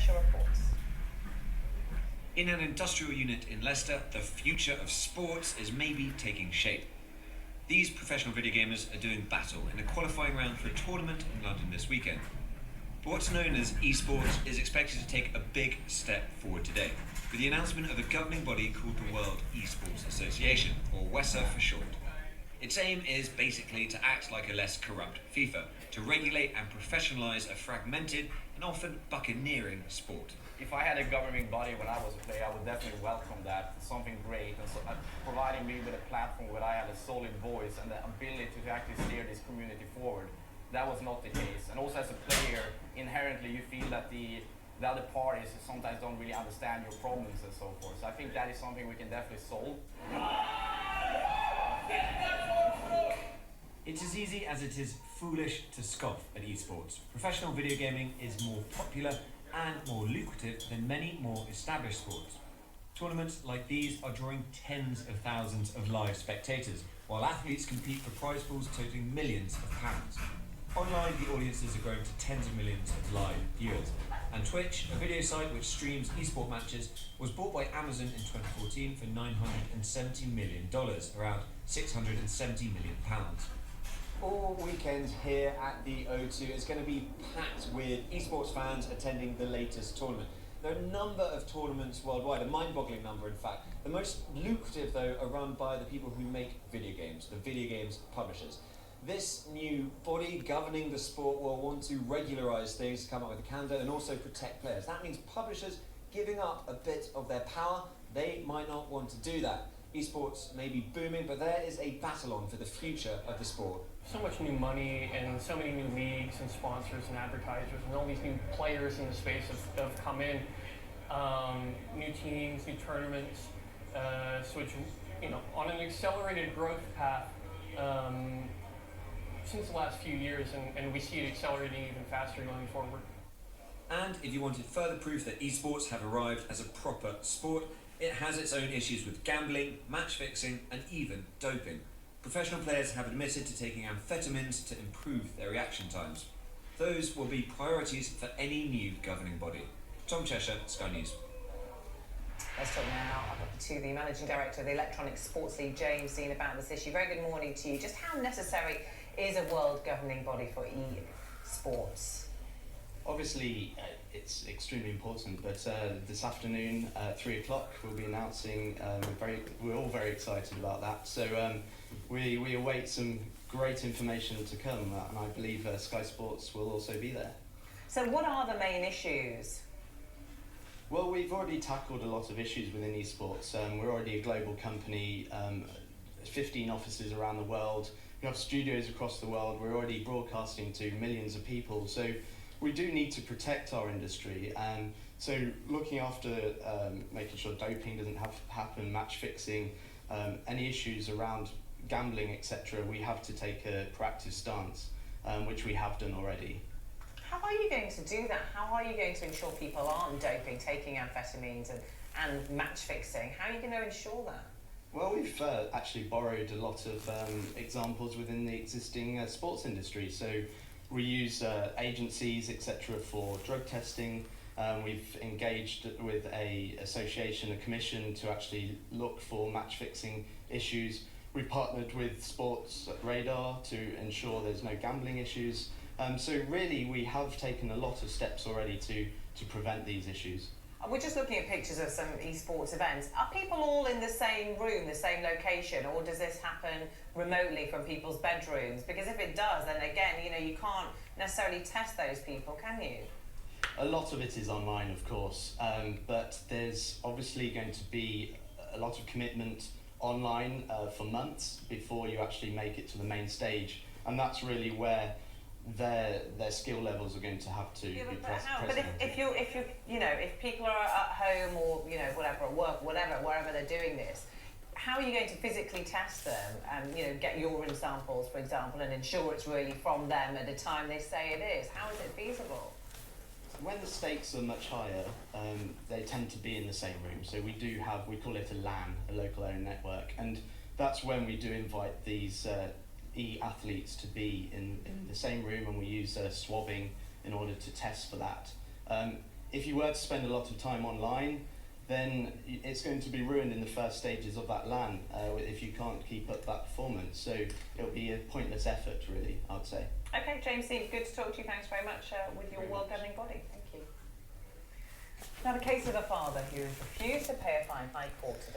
Cheshire reports. In an industrial unit in Leicester, the future of sports is maybe taking shape. These professional video gamers are doing battle in a qualifying round for a tournament in London this weekend. But what's known as esports is expected to take a big step forward today, with the announcement of a governing body called the World Esports Association, or WESA for short. Its aim is basically to act like a less corrupt FIFA, to regulate and professionalise a fragmented and often buccaneering sport. If I had a governing body when I was a player, I would definitely welcome that. It's something great, and so, providing me with a platform where I had a solid voice and the ability to actually steer this community forward. That was not the case. And also as a player, inherently you feel that the other parties sometimes don't really understand your problems and so forth. So I think that is something we can definitely solve. It's as easy as it is foolish to scoff at esports. Professional video gaming is more popular and more lucrative than many more established sports. Tournaments like these are drawing tens of thousands of live spectators, while athletes compete for prize pools totaling millions of pounds. Online, the audiences are growing to tens of millions of live viewers. And Twitch, a video site which streams esport matches, was bought by Amazon in 2014 for $970 million, around £670 million. All weekend here at the O2 is going to be packed with esports fans attending the latest tournament. There are a number of tournaments worldwide, a mind-boggling number in fact. The most lucrative though are run by the people who make video games, the video games publishers. This new body governing the sport will want to regularise things, come up with a calendar and also protect players. That means publishers giving up a bit of their power. They might not want to do that. Esports may be booming, but there is a battle on for the future of the sport. So much new money and so many new leagues and sponsors and advertisers and all these new players in the space have come in. New teams, new tournaments, so it's, on an accelerated growth path since the last few years, and we see it accelerating even faster going forward. And if you wanted further proof that esports have arrived as a proper sport, it has its own issues with gambling, match fixing and even doping. Professional players have admitted to taking amphetamines to improve their reaction times. Those will be priorities for any new governing body. Tom Cheshire, Sky News. Let's talk now to the Managing Director of the Electronic Sports League, James Dean, about this issue. Very good morning to you. Just how necessary is a world governing body for e-sports? Obviously, it's extremely important, but this afternoon at 3 o'clock we'll be announcing, we're all very excited about that, so we await some great information to come, and I believe Sky Sports will also be there. So what are the main issues? Well, we've already tackled a lot of issues within esports. We're already a global company, 15 offices around the world. We have studios across the world. We're already broadcasting to millions of people. So we do need to protect our industry. So looking after making sure doping doesn't happen, match fixing, any issues around gambling, etc., we have to take a proactive stance, which we have done already. How are you going to do that? How are you going to ensure people aren't doping, taking amphetamines and match fixing? How are you going to ensure that? Well, we've actually borrowed a lot of examples within the existing sports industry. So we use agencies, etc., for drug testing. We've engaged with a association, a commission, to actually look for match fixing issues. We've partnered with Sports Radar to ensure there's no gambling issues. So really, we have taken a lot of steps already to prevent these issues. We're just looking at pictures of some esports events. Are people all in the same room, the same location, or does this happen remotely from people's bedrooms? Because if it does, then again, you can't necessarily test those people, can you? A lot of it is online, of course, but there's obviously going to be a lot of commitment online for months before you actually make it to the main stage, and that's really where their skill levels are going to have to be present. But if people are at home or whatever, at work, wherever they're doing this, how are you going to physically test them and get urine samples, for example, and ensure it's really from them at the time they say it is? How is it feasible? When the stakes are much higher, they tend to be in the same room. So we call it a LAN, a local area network, and that's when we do invite these e-athletes to be in the same room, and we use swabbing in order to test for that. if you were to spend a lot of time online, then it's going to be ruined in the first stages of that LAN if you can't keep up that performance. So it'll be a pointless effort, really, I'd say. Okay, James, good to talk to you. Thanks very much with your world governing body. Thank you. Now, the case of a father who has refused to pay a fine High Court today.